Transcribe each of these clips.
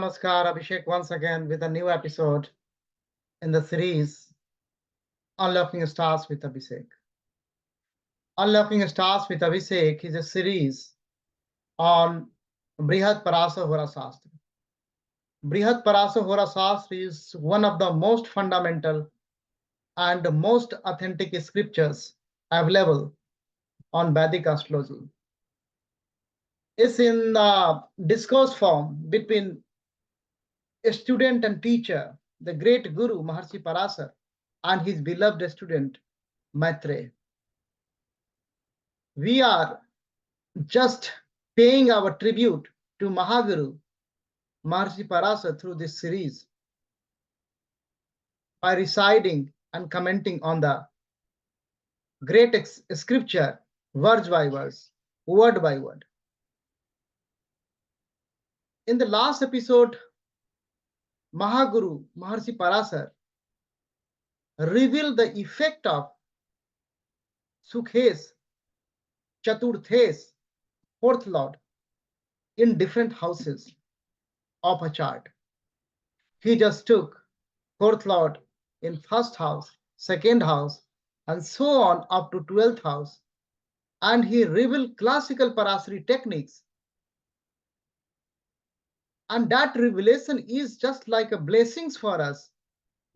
Namaskar, Abhishek once again with a new episode in the series Unlocking Stars with Abhishek. Unlocking Stars with Abhishek is a series on Brihat Parashara Hora Shastra. Brihat Parashara Hora Shastra is one of the most fundamental and most authentic scriptures available on Vedic astrology. It's in discourse form between a student and teacher, the great Guru Maharshi Parashar, and his beloved student Maitreya. We are just paying our tribute to Mahaguru Maharshi Parashar through this series by reciting and commenting on the great scripture verse by verse, word by word. In the last episode, Mahaguru Maharshi Parashar revealed the effect of Sukhes, Chaturthes, fourth lord in different houses of a chart. He just took fourth lord in first house, second house, and so on up to 12th house. And he revealed classical Parashari techniques. And that revelation is just like a blessings for us,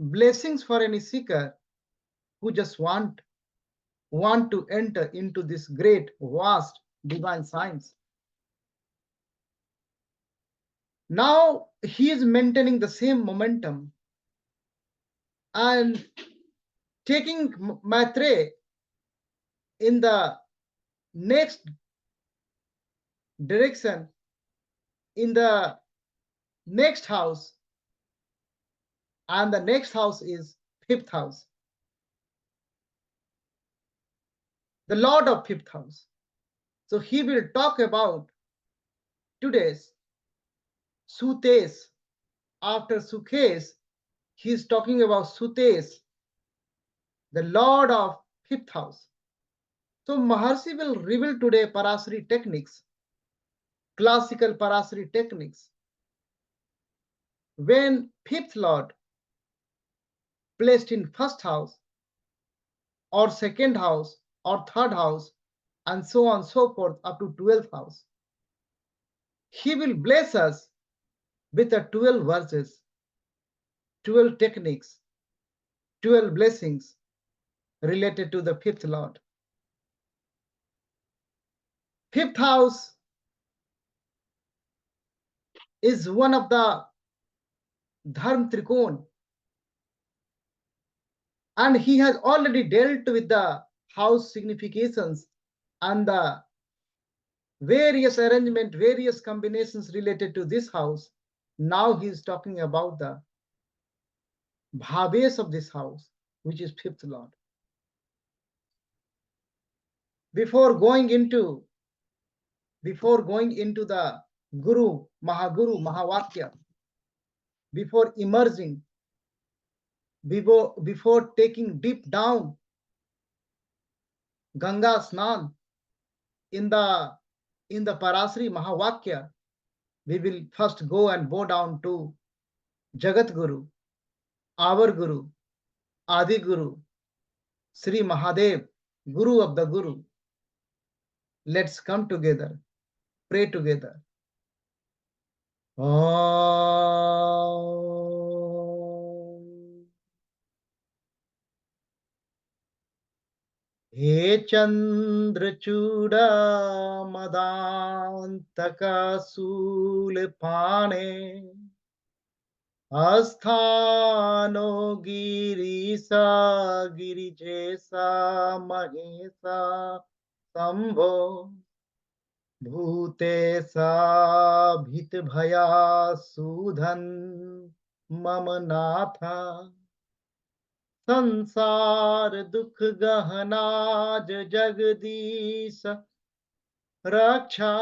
blessings for any seeker who just want to enter into this great, vast divine science. Now he is maintaining the same momentum and taking Maitreya in the next direction, in the next house, and the next house is fifth house, the lord of fifth house. So he will talk about today's Sutesh. After Sukhes, he is talking about Sutesh, the lord of fifth house. So Maharshi will reveal today Parashari techniques, classical Parashari techniques. When fifth lord placed in first house or second house or third house and so on and so forth up to 12th house, he will bless us with the 12 verses, 12 techniques, 12 blessings related to the fifth lord. Fifth house is one of the Dharm Trikon, and he has already dealt with the house significations and the various arrangement, various combinations related to this house. Now he is talking about the bhaves of this house, which is fifth lord. Before going into the Guru, Mahaguru, Mahavakya, before emerging, before taking deep down Ganga Snan in the Parashari Mahavakya, we will first go and bow down to Jagat Guru, our Guru, Adi Guru, Sri Mahadev, Guru of the Guru. Let's come together, pray together. हे चंद्रचूड़ा मदांतका शूलपाणे आस्थानो गिरीसा गिरिजेसा महेशा शंभो भूतेसा भीत भया सुधन मम नाथा संसार दुख गहनाज जगदीश रक्षा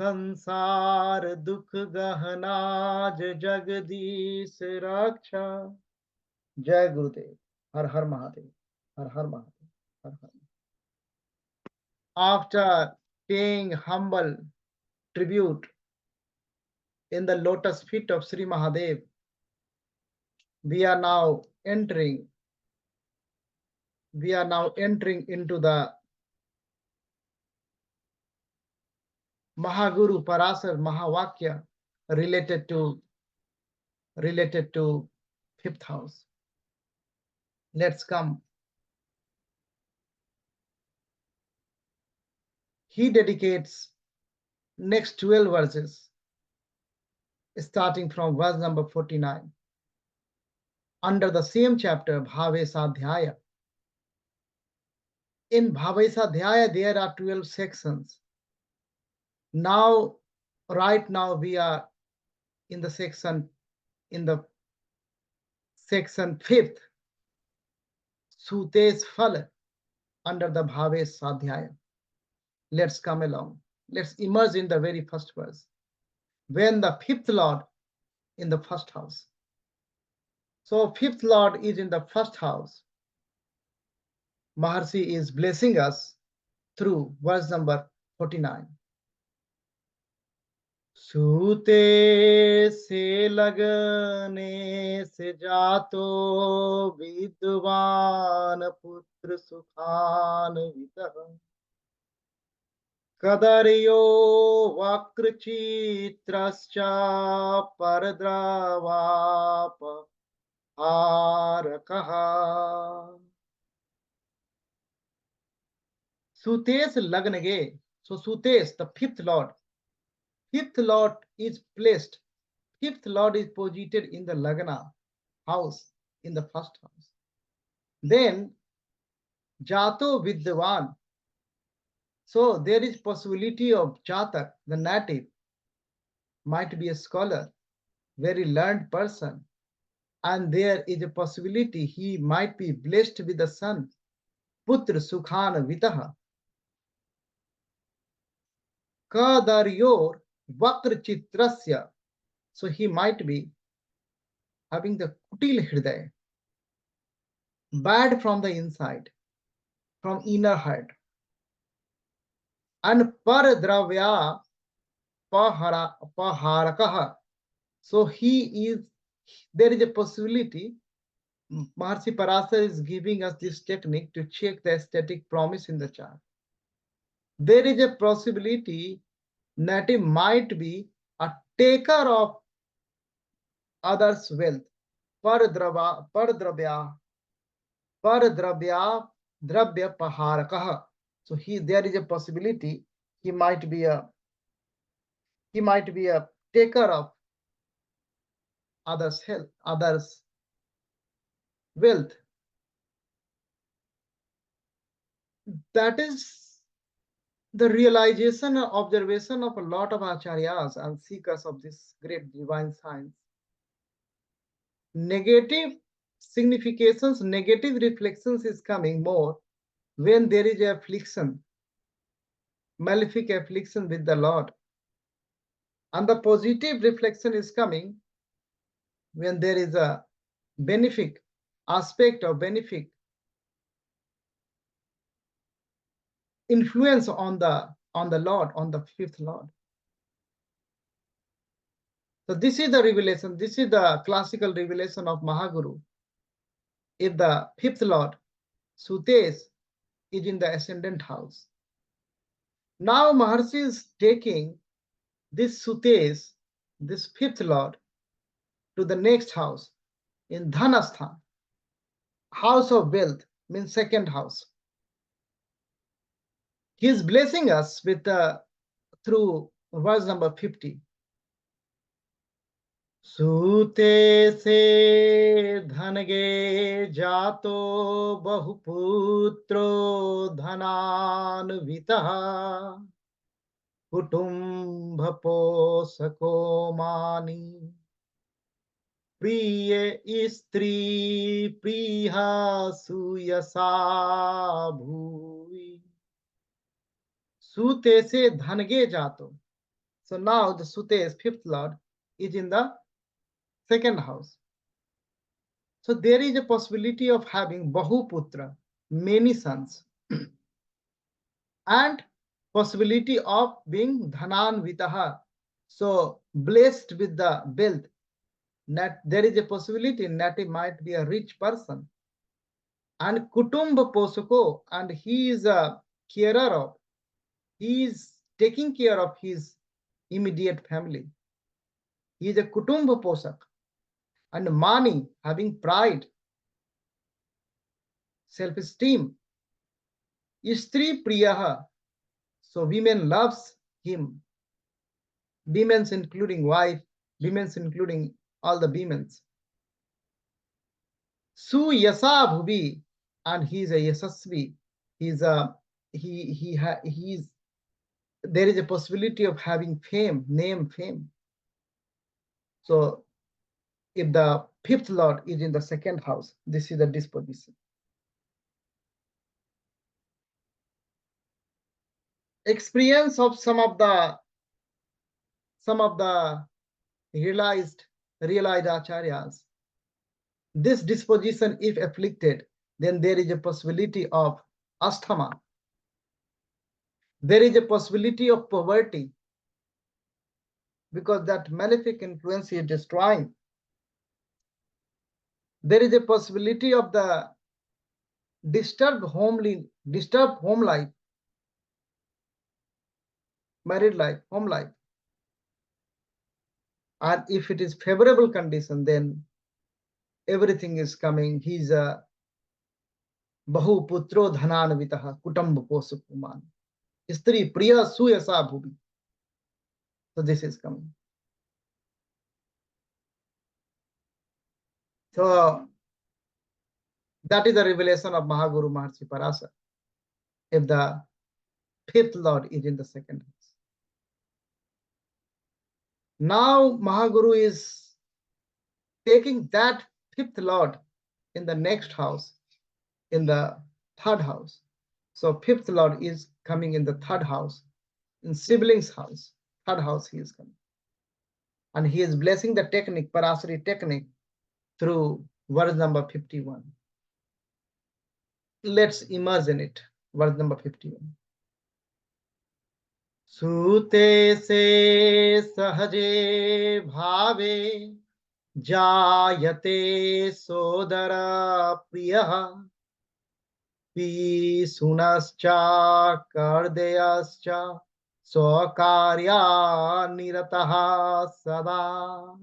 संसार दुख गहनाज जगदीश रक्षा. जय गुरुदेव. हर हर महादेव. हर हर महादेव. हर हर. After paying humble tribute in the lotus feet of Sri Mahadev, we are now entering into the Mahaguru Parashara Mahavakya related to fifth house. Let's come. He dedicates next 12 verses, starting from verse number 49, under the same chapter, Bhavesadhyaya. In Bhavesadhyaya, there are 12 sections. Now, right now, we are in the section fifth, Sutesh Phal, under the Bhavesadhyaya. Let's come along. Let's immerse in the very first verse. When the fifth Lord in the first house. So fifth Lord is in the first house. Maharshi is blessing us through verse number 49. सूते से लगने से जातो विद्वान पुत्र सुखान वितः कदर्यो वक्रचित्रश्च परद्रवाप हारकः. Sutesh Lagnage. So Sutesh, the fifth Lord. Fifth Lord is placed. Fifth Lord is posited in the Lagna house, in the first house. Then Jato Vidyavan. So there is possibility of Jatak, the native, might be a scholar, very learned person. And there is a possibility he might be blessed with a son, Putra Sukhana Vitaha. Kadaryor Vakra Chitrasya. So he might be having the Kutil Hridaya, bad from the inside, from inner heart. And Paradravya Paharakaha. So there is a possibility. Maharshi Parashara is giving us this technique to check the aesthetic promise in the chart. There is a possibility native might be a taker of others' wealth. Paradravya Dravya Paharakaha. So there is a possibility he might be a taker of others' wealth. That is the realization and observation of a lot of acharyas and seekers of this great divine science. Negative significations, negative reflections is coming more when there is affliction, malefic affliction with the Lord. And the positive reflection is coming when there is a benefic aspect of benefic influence on the Lord, on the fifth Lord. So this is the revelation. This is the classical revelation of Mahaguru. If the fifth Lord, Sutesh, is in the ascendant house. Now Maharshi is taking this Sutesh, this fifth Lord, to the next house in Dhanasthan. House of wealth means second house. He is blessing us with through verse number 50. Sute se dhange jato bahuputro dhananvitaha kutumbha posako mani priya istri priha suyasa bhuvi. Sute se dhange jato. So now the Sutesh, fifth Lord, is in the second house. So there is a possibility of having Bahuputra, many sons, and possibility of being Dhananvitaha. So blessed with the wealth, that there is a possibility that he might be a rich person. And Kutumba Posoko, and he is a carer of, he is taking care of his immediate family. He is a Kutumba Posak. And Mani, having pride, self-esteem. Istri Priyaha, so women loves him. Women's including wife, women's including all the women's. Su Yasa Bhubi, and he is a Yasasvi. He's a he's there is a possibility of having fame, name, fame. So if the fifth lord is in the second house, this is the disposition. Experience of some of the realized acharyas. This disposition, if afflicted, then there is a possibility of asthma. There is a possibility of poverty, because that malefic influence is destroying. There is a possibility of the disturbed home life, married life, home life. And if it is favorable condition, then everything is coming. He's a Bahu Putro Dhananvitaha Kutumba Posukuman. Stri Priya Suyasa Bhubi. So this is coming. So that is the revelation of Mahaguru Maharshi Parashara. If the fifth lord is in the second house. Now Mahaguru is taking that fifth lord in the next house, in the third house. So fifth lord is coming in the third house, in siblings house, third house he is coming. And he is blessing the technique, Parashari technique, through verse number 51. Let's immerse in it. Verse number 51. Sute se sahaje bhave jayate sodara priyaha pi sunascha kardeyascha swakarya nirataha sada.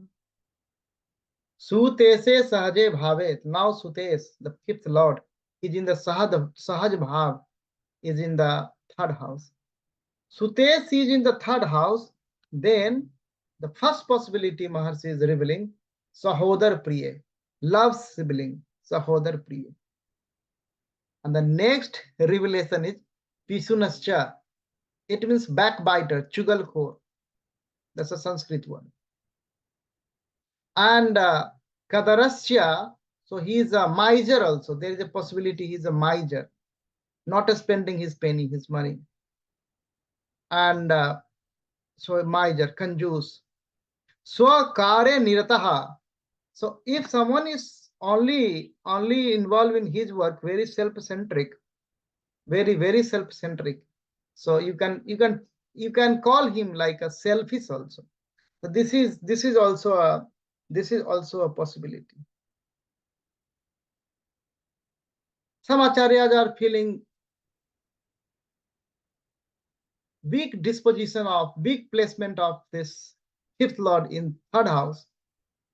Sutese sahaje bhavet. Now Sutesh, the fifth lord, is in the Sahaj Bhav, is in the third house. Sutesh is in the third house. Then the first possibility Maharshi is revealing, Sahodar Priya, love sibling, Sahodar Priya. And the next revelation is Pisunascha. It means backbiter, chugalkhor. That's a Sanskrit word. And Kadarasya, so he is a miser also. There is a possibility he is a miser, not spending his penny, his money. And so a miser, conjuse. Swakare nirataha. So if someone is only involved in his work, very self-centric, very self-centric. So you can call him like a selfish also. So this is also a possibility. Some acharyas are feeling weak disposition of, weak placement of this fifth lord in third house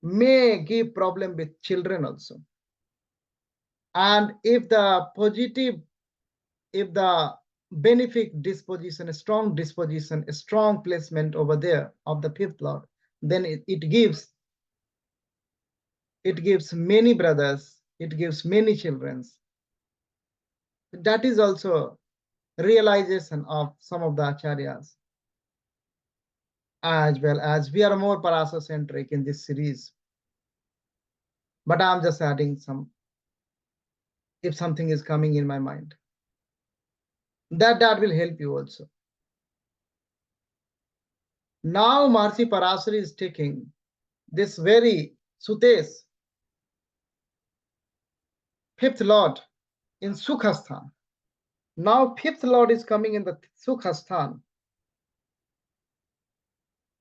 may give problem with children also. And if the benefic disposition, a strong disposition, a strong placement over there of the fifth lord, then it gives many brothers, it gives many children. That is also realization of some of the acharyas, as well as we are more Parashara centric in this series. But I'm just adding some, if something is coming in my mind, that will help you also. Now Maharshi Parashara is taking this very Sutesh, fifth lord in Sukhasthan. Now fifth lord is coming in the Sukhasthan.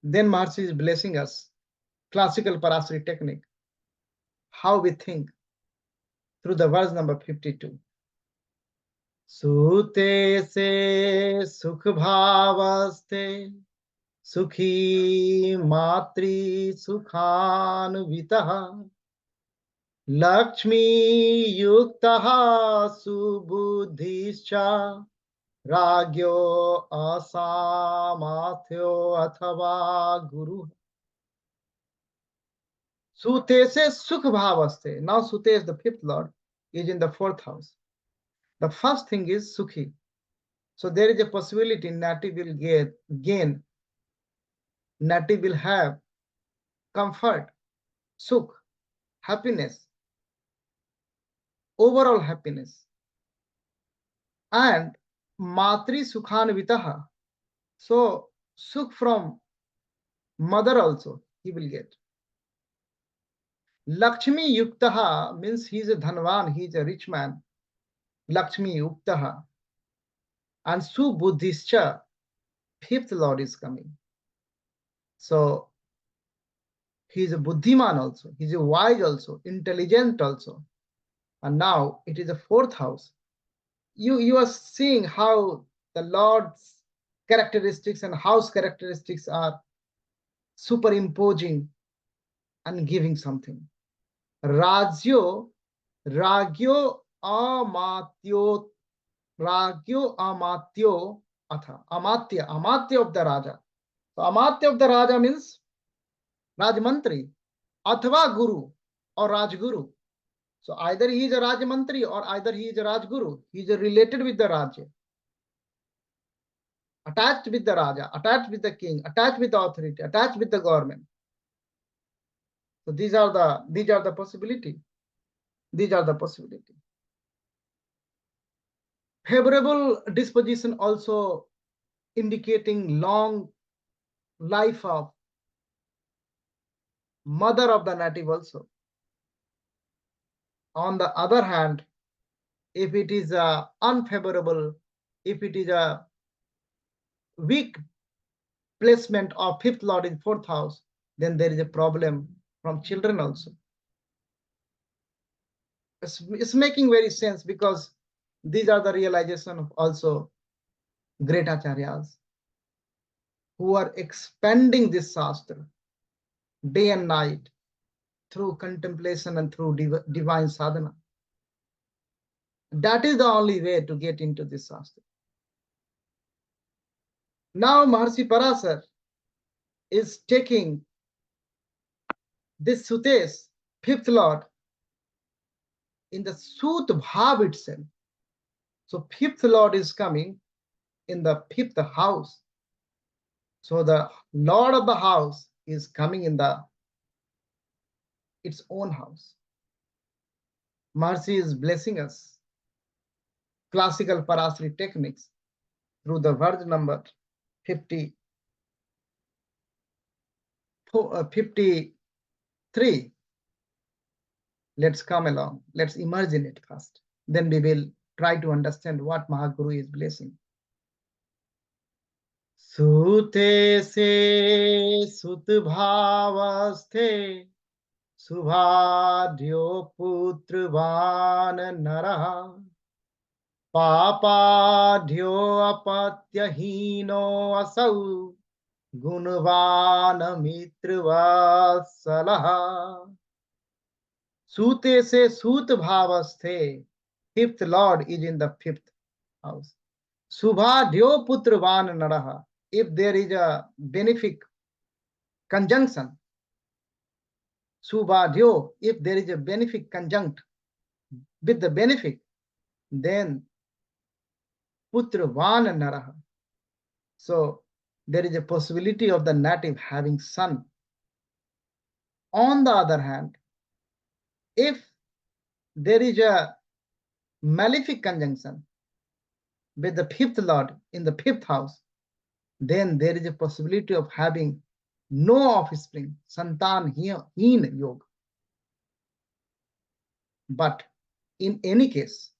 Then Maharshi is blessing us. Classical Parashara technique. How we think through the verse number 52. Sute se sukh bhavaste sukhi matri sukhan vitaha Lakshmi yuktaha subuddhischa ragyo asamathyo athava guru. Sute se sukh bhavaste. Now Sute is the fifth lord, is in the fourth house. The first thing is sukhi. So there is a possibility Nati will gain, Nati will have comfort, sukh, happiness, overall happiness. And matri sukhan vitaha. So sukh from mother also he will get. Lakshmi yuktaha means he is a dhanvan, he is a rich man. Lakshmi yuktaha. And subuddhischa, fifth lord is coming. So he is a buddhiman also, he is a wise also, intelligent also. And now it is a fourth house. You are seeing how the Lord's characteristics and house characteristics are superimposing and giving something. Ragyo amatyo atha. Amatya of the Raja. So Amatya of the Raja means Rajmantri, athva Guru or Rajguru. So either he is a Rajmantri or either he is a Rajguru. He is related with the Raja, attached with the Raja, attached with the king, attached with the authority, attached with the government. So these are the possibility. These are the possibility. Favorable disposition also indicating long life of mother of the native also. On the other hand, if it is unfavorable, if it is a weak placement of fifth lord in fourth house, then there is a problem from children also. It's making very sense because these are the realization of also great acharyas who are expanding this Shastra day and night through contemplation and through divine sadhana. That is the only way to get into this Shastra. Now Maharshi Parashara is taking this Sutesh, fifth lord, in the Sut Bhav itself. So fifth lord is coming in the fifth house. So the lord of the house is coming in its own house. Maharshi is blessing us. Classical Parashara techniques through the verse number 53. Let's come along. Let's immerse in it first. Then we will try to understand what Mahaguru is blessing. Sute se sut bhavasthe subhadhyo putravan naraha papadhyo apatyahino asau gunvan mitravasalah. Sute se sut bhavasthe, fifth lord is in the fifth house. Subhadhyo putravan naraha. If there is a benefic conjunction, subhadhyo, if there is a benefic conjunct with the benefic, then putravan naraha. So there is a possibility of the native having son. On the other hand, if there is a malefic conjunction with the fifth lord in the fifth house, then there is a possibility of having no offspring, santan heen yoga. But in any case,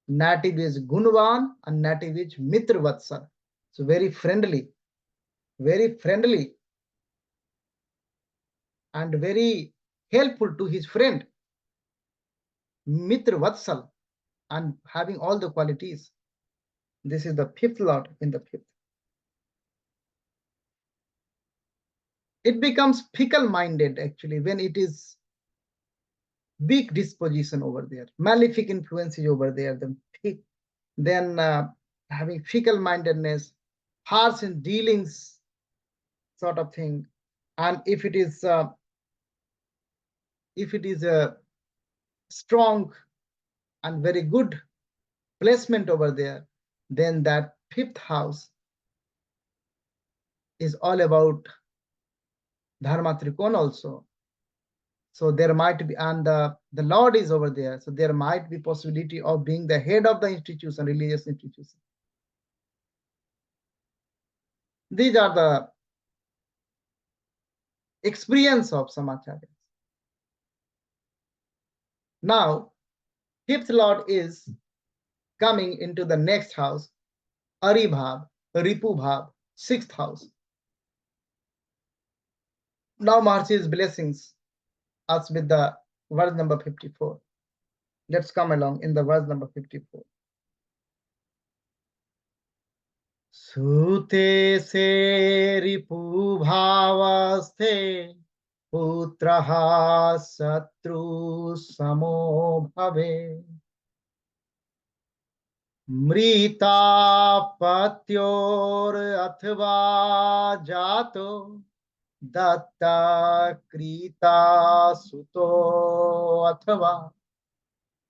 native is gunvan and native is mitravatsal. So very friendly and very helpful to his friend, Mitra Vatsal, and having all the qualities. This is the fifth lord in the fifth. It becomes fickle-minded actually when it is weak disposition over there, malefic influences over there, then having fickle-mindedness, harsh in dealings sort of thing. And if it is a strong and very good placement over there, then that fifth house is all about dharma trikon also. So there might be, and the Lord is over there, so there might be possibility of being the head of the institution, religious institution. These are the experience of some acharyas. Now, fifth Lord is coming into the next house, Aribhav, Ripubhav, sixth house. Now Maharshi's blessings us with the verse number 54. Let's come along in the verse number 54. Sute se ripu bhavaste putraha satru samo bhave mrita patyor athva jato datta krita suto athva.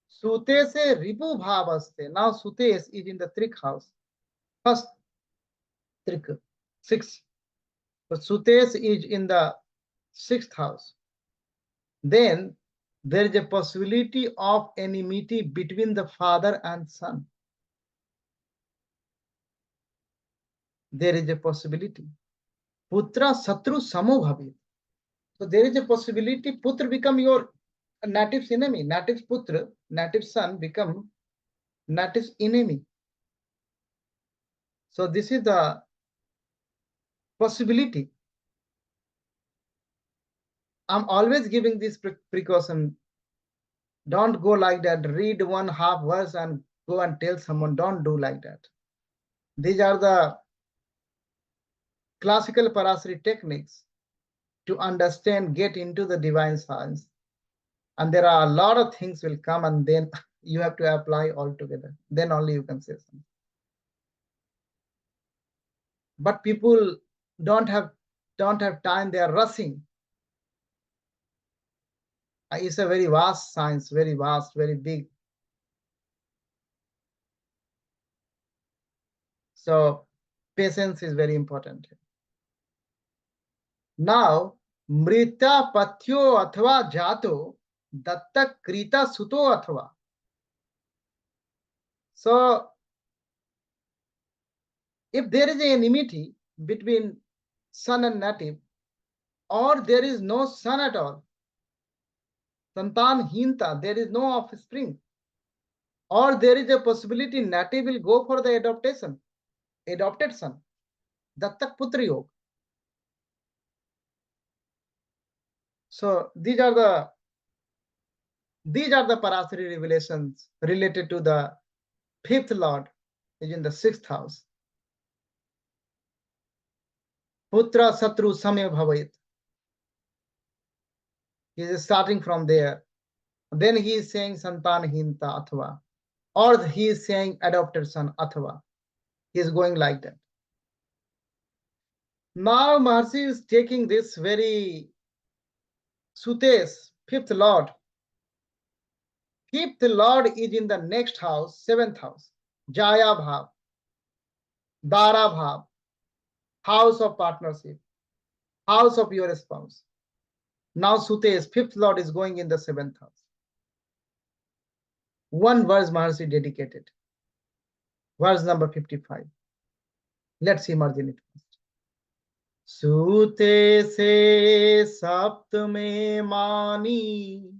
Sute se ripu bhavaste. Now Sutesh is in the Trik house. First Trik, 6. But Sutesh is in the 6th house. Then there is a possibility of enmity between the father and son. There is a possibility. Putra satru samo bhavi. So there is a possibility putra become your native enemy. Native putra, native son become native enemy. So this is the possibility. I'm always giving this precaution. Don't go like that. Read one half verse and go and tell someone. Don't do like that. These are the classical Parashara techniques to understand, get into the divine science. And there are a lot of things will come, and then you have to apply all together. Then only you can say something. But people don't have time. They are rushing. It's a very vast science, very vast, very big. So patience is very important. Now, mrita patyo athva jato datta krita suto athva. So if there is an enmity between son and native, or there is no son at all, santan hinta, there is no offspring, or there is a possibility native will go for the adopted son, dattak putra yoga. So these are the Parashara revelations related to the fifth Lord, is in the 6th house. Putra satru samya bhavayit. He is starting from there. Then he is saying santan hinta athva, or he is saying adopted son athva. He is going like that. Now Maharshi is taking this very Sutesh, fifth Lord. Fifth Lord is in the next house, 7th house, Jaya Bhav, Dara Bhav, house of partnership, house of your spouse. Now Sutesh, fifth Lord, is going in the 7th house. One verse Maharshi dedicated. Verse number 55. Let's imagine it first. Sute se saptame mani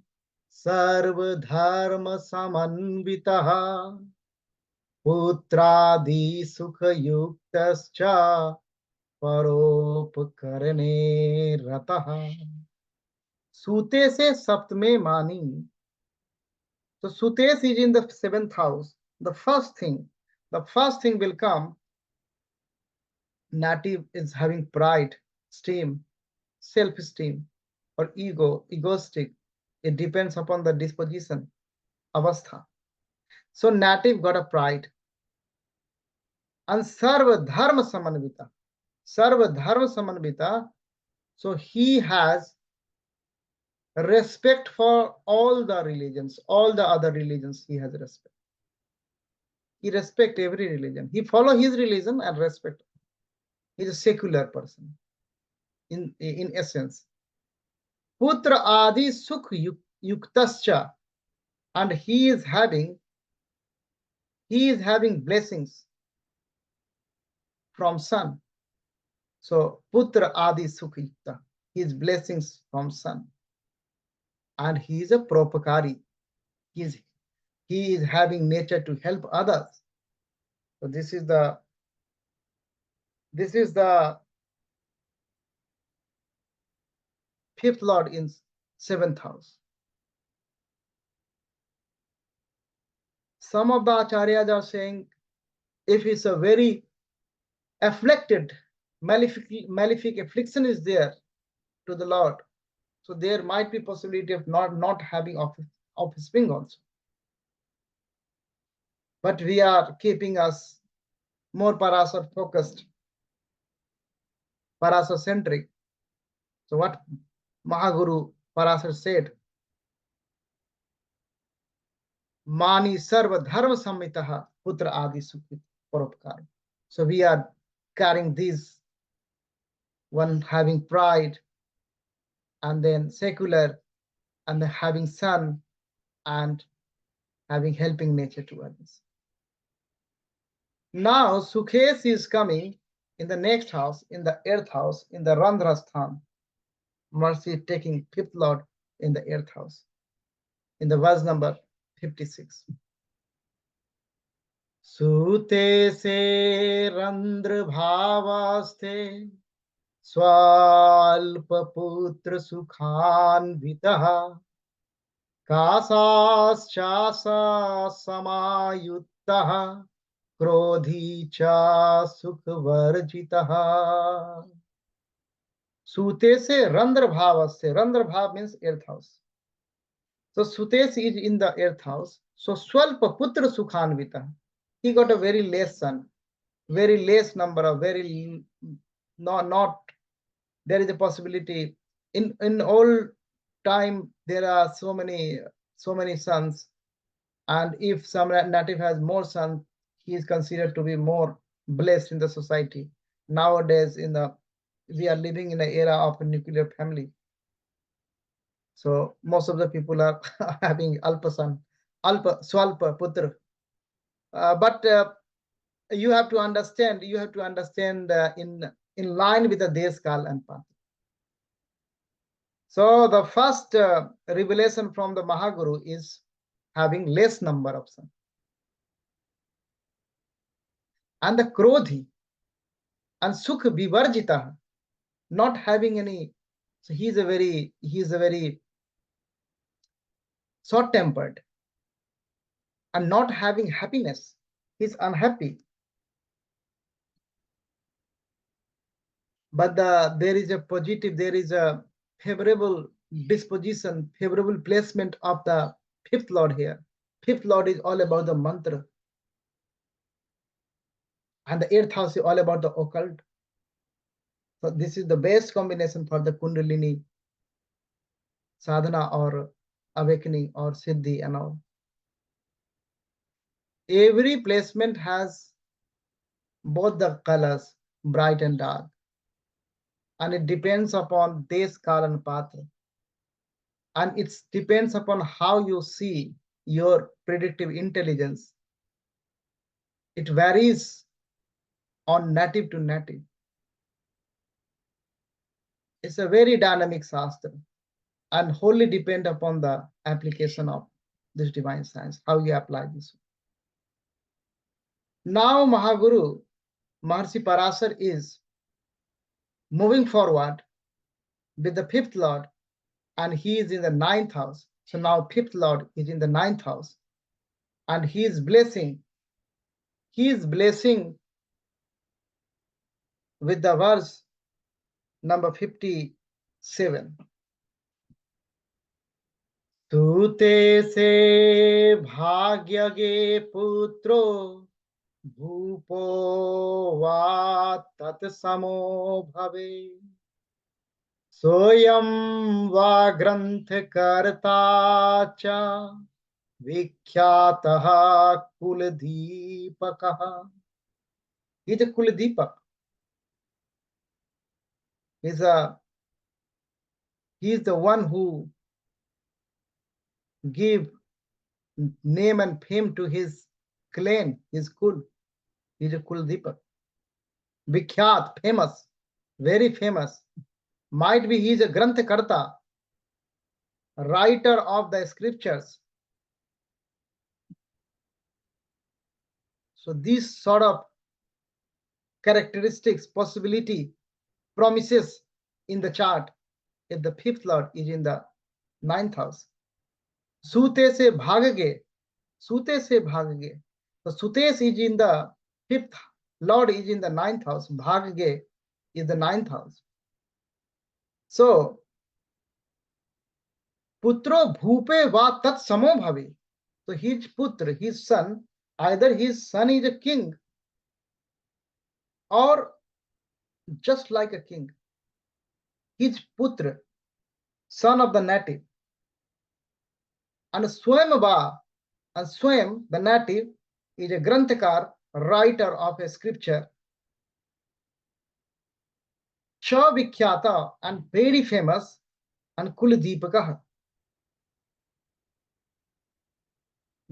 sarva dharma samanvitaha putradi sukha yuktascha paropkarane rataha. Sute se saptame mani. So Sutesh is in the 7th house. The first thing will come. Native is having pride, esteem, self-esteem, or egoistic. It depends upon the disposition, avastha. So native got a pride. And sarva dharma samanvita. Sarva dharma samanvita. So he has respect for all the religions, all the other religions he has respect. He respect every religion. He follow his religion and respect. He's a secular person in essence. Putra adi sukh yuktascha, and he is having blessings from son. So putra adi sukh yukta, his blessings from son, and he is a propakari. He is having nature to help others. So this is the fifth lord in 7th house. Some of the acharyas are saying if it's a very afflicted, malefic affliction is there to the Lord, so there might be possibility of not having offspring also. But we are keeping us more Parashara focused, Parashara centric. So what Mahaguru Parashara said, Mani sarva dharma samhitaha putra adi sukhi paropkar. So we are carrying these, one having pride, and then secular, and then having son, and having helping nature to others. Now Sukesh is coming in the next house, in the 8th house, in the Randrasthan. Mercy taking 5th lord in the 8th house, in the verse number 56. Sute se randra bhavaste swalpa putra sukhan vitaha kasas chasa samayuttaha krodhi cha sukhvarjitaha. Sute se randra bhavaste. Randra bhav means 8th house. So Sutesh is in the 8th house. So swalpa putra sukhanvita. He got a very less son, very less number of not there is a possibility in old time there are so many sons, and if some native has more sons, he is considered to be more blessed in the society. Nowadays we are living in an era of a nuclear family. So most of the people are having alpa son, swalpa putra. But you have to understand in line with the deskal and path. So the first revelation from the Mahaguru is having less number of sons. And the krodhi and sukh vivarjita, not having any. So he is a very short-tempered and not having happiness. He's unhappy. But there is a positive, there is a favorable disposition, favorable placement of the 5th lord here. 5th lord is all about the mantra, and the 8th house is all about the occult. So this is the best combination for the Kundalini sadhana or awakening or siddhi and all. Every placement has both the colors, bright and dark, and it depends upon desh, kal and patra, and it depends upon how you see your predictive intelligence. It varies on native to native. It's a very dynamic Shastra and wholly depend upon the application of this divine science, how you apply this. Now Mahaguru, Maharshi Parashar is moving forward with the 5th lord and he is in the 9th house. So now 5th Lord is in the 9th house, and he is blessing. He is blessing with the verse number 57. तूते से भाग्य गे पुत्रो भूपो वा तत्समो भवे सोयम वा ग्रंथ कर्ता च विख्यातः कुलदीपकः. He is a Kuldeepak. He is the one who give name and fame to his clan, his Kul. He is a Kuldeepak. Vikhyat, famous, very famous. Might be he is a Granth Karta, writer of the scriptures. So these sort of characteristics, possibility, promises in the chart, if the 5th Lord is in the 9th house. Sute se bhagage, Sute se bhagage. So Sutesh is in the 5th, Lord is in the 9th house, bhagage is the 9th house. So Putro bhupe va tat samo bhave. So his putra, his son, either his son is a king or just like a king. His putra, son of the native. And Swayam va, and Swayam, the native, is a Granthakar, writer of a scripture. Cha Vikhyata, and very famous, and Kuldeepakah.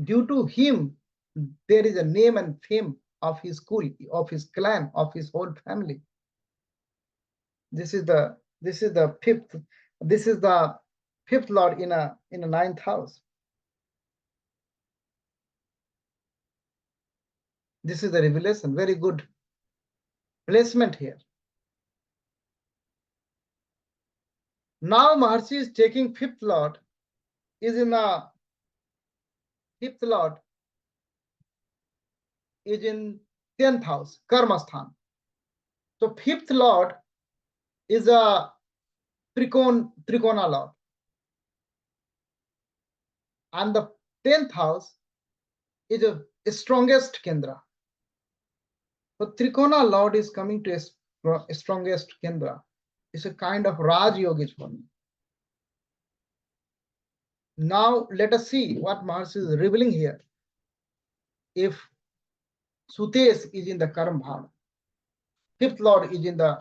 Due to him, there is a name and fame of his kul, of his clan, of his whole family. This is the 5th. This is the 5th Lord in a 9th house. This is the revelation. Very good placement here. Now Maharshi is taking 5th Lord, is in the 5th Lord is in 10th house, Karma Sthan. So 5th Lord is a Trikona Lord. And the 10th house is a strongest Kendra. So Trikona Lord is coming to a strongest Kendra. It's a kind of Raj Yogeshwar. Now let us see what Maharshi is revealing here. If Sutesh is in the Karma Bhav, 5th Lord is in the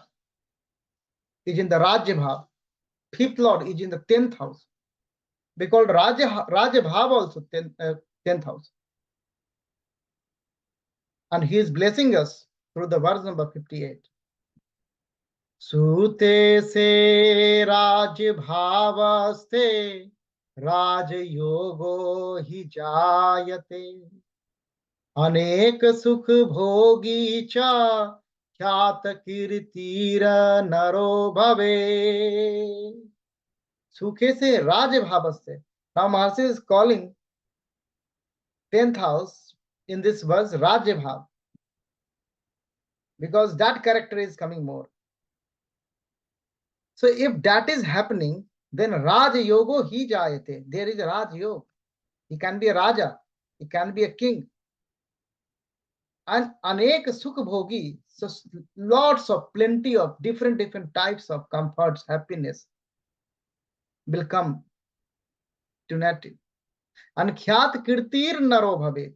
Rajya Bhav, 5th Lord is in the 10th house. Because Rajya Bhav also 10th house. And he is blessing us through the verse number 58. Sute se Raj Bhavaste Raj Yogo hi jayate Anek sukh bhogi cha khyat kirtira naro bhave. Sukhe se Raj Bhavaste. Now Maharshi is calling 10th house in this verse Rajya Bhav, because that character is coming more. So if that is happening, then Raj Yogo hi jayate. There is a Raj Yoga. He can be a Raja. He can be a king. And Anek Sukh Bhogi, so lots of plenty of different types of comforts, happiness will come to native. And Khyat Kirtir Naro Bhave.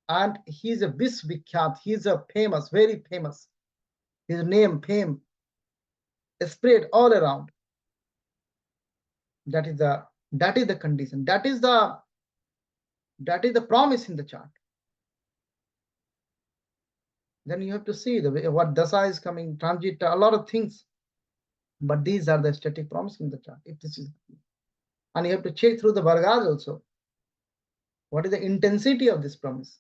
And he is a Visvikhyat. He is a famous, very famous. His name, fame, spread all around. That is the condition. That is the promise in the chart. Then you have to see the way what dasa is coming, transit, a lot of things. But these are the static promise in the chart. If this is, and you have to check through the vargas also. What is the intensity of this promise?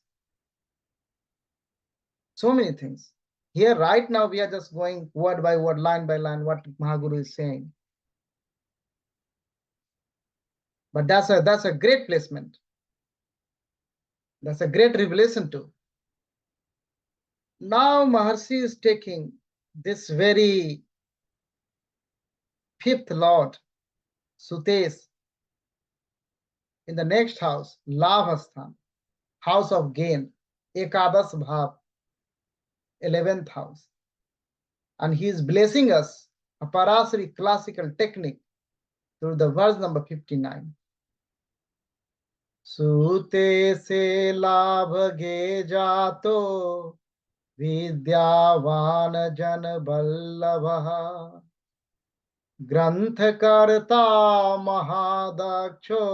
So many things. Here right now we are just going word by word, line by line, what Mahaguru is saying. But that's a great placement. That's a great revelation too. Now Maharshi is taking this very fifth lord, Sutesh, in the next house, Lavasthan, house of gain, Ekadas Bhav, 11th house. And he is blessing us a Parashara classical technique through the verse number 59. Sute se labh ge jato vidyavan jan ballabha ग्रंथ करता महादक्षो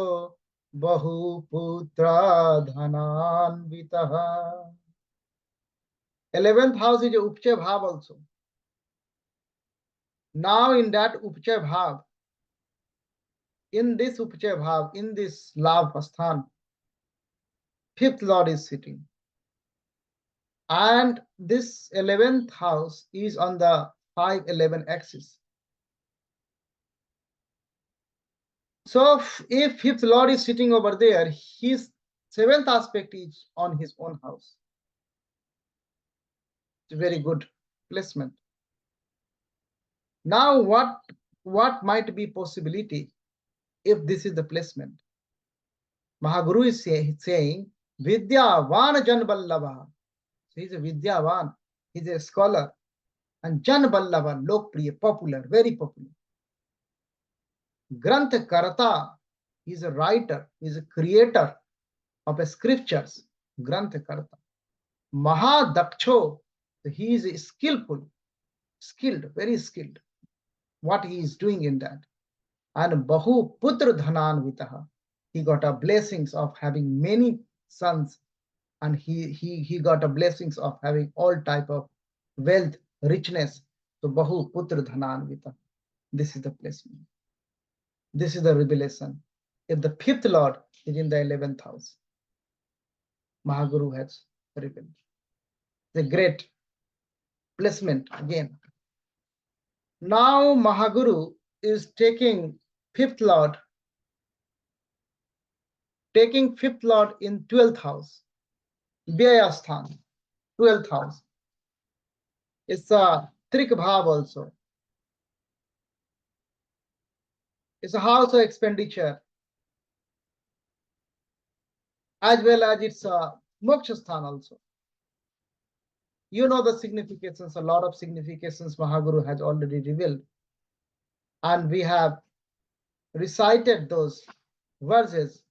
बहुपुत्र धनान्वितः. 11th house is Upche Bhav also. Now in that Upche Bhav, in this Upche Bhav, in this Lav Asthan, fifth lord is sitting. And this 11th house is on the 5-11 axis. So if fifth lord is sitting over there, his 7th aspect is on his own house. It's a very good placement. Now what might be possibility if this is the placement? Mahaguru is saying Vidyavan Jan Ballabha. So he's a Vidyavan, he's a scholar, and Jan Ballabha, Lokpriya, popular, very popular. Granth Karata, he's a writer, he's a creator of a scriptures, Granth Karata. Mahadaksho, he is skillful, skilled, very skilled, what he is doing in that. And Bahu Putra Dhananvitaha, he got a blessings of having many sons, and he got a blessings of having all type of wealth, richness. So Bahu Putra Dhananvitaha, this is the placement. This is the revelation. If the fifth lord is in the 11th house, Mahaguru has revealed. The great placement again. Now Mahaguru is taking fifth lord in 12th house, Vyayasthan, 12th house. It's a Trik Bhav also. It's a house of expenditure, as well as it's a Mokshasthan also. You know the significations, a lot of significations Mahaguru has already revealed. And we have recited those verses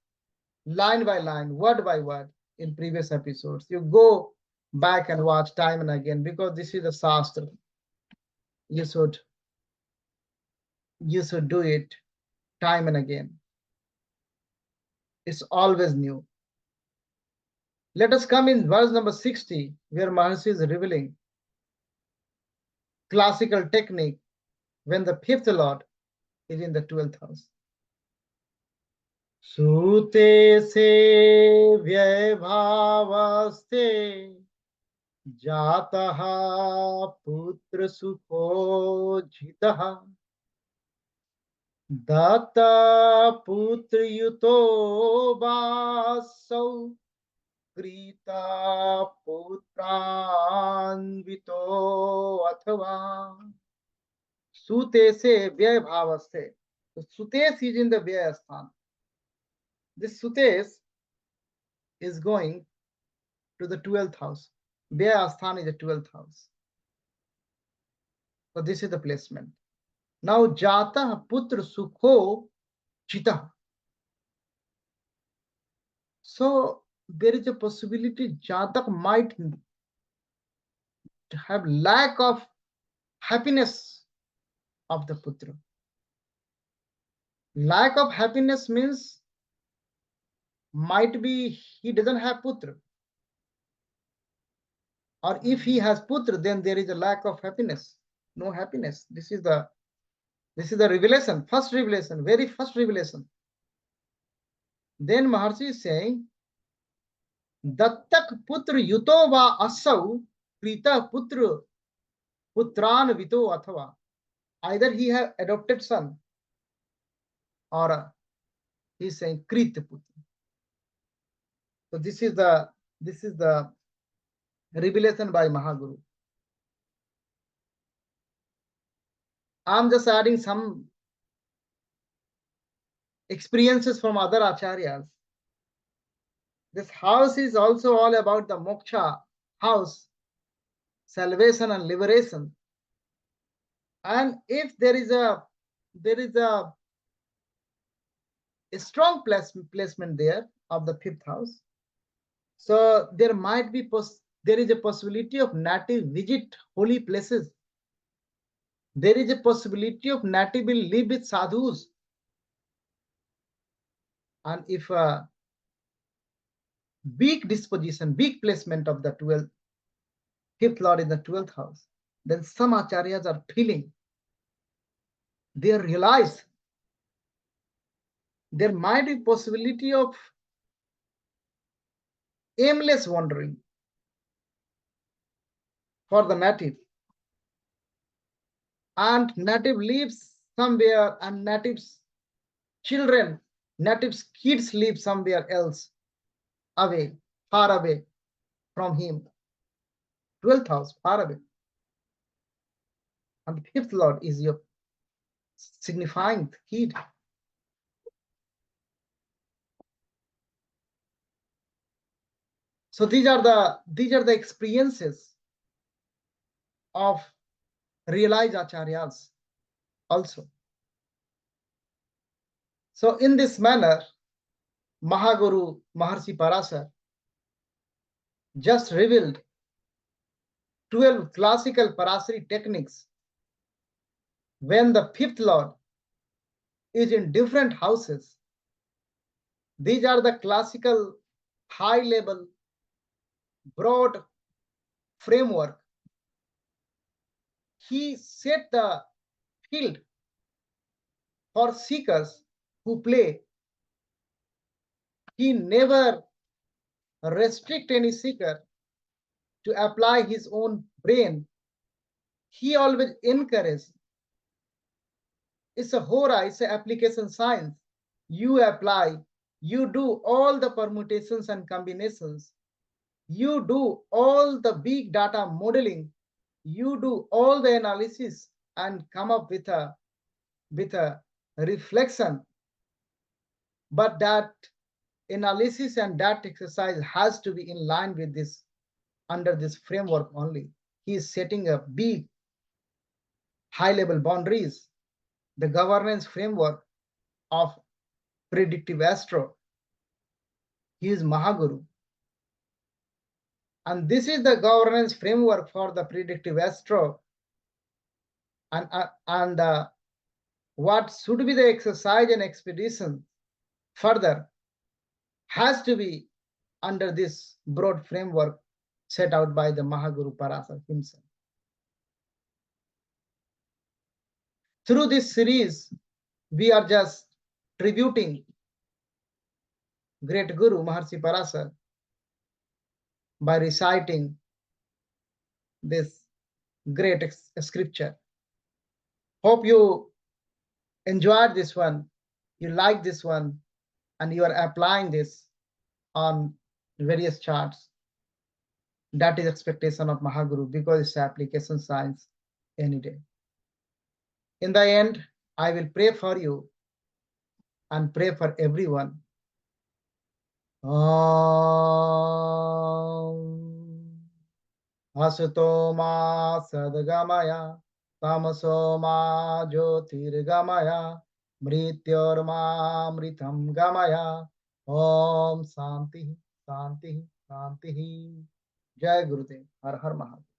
line by line, word by word in previous episodes. You go back and watch time and again, because this is the Shastra. You should do it time and again. It's always new. Let us come in verse number 60, where Maharshi is revealing classical technique when the fifth lord is in the 12th house. Sute se vyay bhavaste jataha putra sukho jitaha datta putra yuto vasau krita putranvito athava. Sute se vyay bhavaste. So Sutesh is in the Vyay Asthan. This Sutesh is going to the 12th house. Vyay Asthan is the 12th house. So this is the placement. Now Jata Putra Sukho Chita. So there is a possibility Jatak might have lack of happiness of the Putra. Lack of happiness means might be he doesn't have Putra. Or if he has Putra, then there is a lack of happiness. No happiness. This is the revelation, first revelation, very first revelation. Then Maharshi is saying, Dattak putra yuto va asau prita putran vito athava. Either he have adopted son, or He's saying Krit Putra. So this is the revelation by Mahaguru. I'm just adding some experiences from other acharyas. This house is also all about the moksha house, salvation and liberation. And if there is a strong placement there of the fifth house, so there might be there is a possibility of native visit holy places. There is a possibility of native will live with sadhus. And if a big disposition, big placement of the 12th, fifth lord in the 12th house, then some acharyas are feeling, they realize there might be possibility of aimless wandering for the native. And native lives somewhere, and natives children, natives kids live somewhere else, away, far away from him. 12th house, far away. And the fifth lord is your signifying kid. So these are the experiences of realized acharyas also. So in this manner, Mahaguru Maharshi Parashara just revealed 12 classical Parashari techniques when the fifth lord is in different houses. These are the classical high level broad framework. He set the field for seekers who play. He never restrict any seeker to apply his own brain. He always encourages. It's a Hora, it's an application science. You apply, you do all the permutations and combinations. You do all the big data modeling. You do all the analysis and come up with a reflection. But that analysis and that exercise has to be in line with this, under this framework only. He is setting up big high level boundaries, the governance framework of predictive astro. He is Mahaguru. And this is the governance framework for the predictive astro. And what should be the exercise and expedition further has to be under this broad framework set out by the Mahaguru Parashara himself. Through this series, we are just tributing great Guru Maharshi Parashara by reciting this great scripture. Hope you enjoyed this one, you like this one, and you are applying this on various charts. That is expectation of Mahaguru, because it's application science any day. In the end, I will pray for you and pray for everyone. Asato ma sadgamaya, tamaso ma jyotirgamaya, mrityor ma mritam gamaya. Om Santi, Santi, Santi. Jai Gurudev. Har Har Mahadev.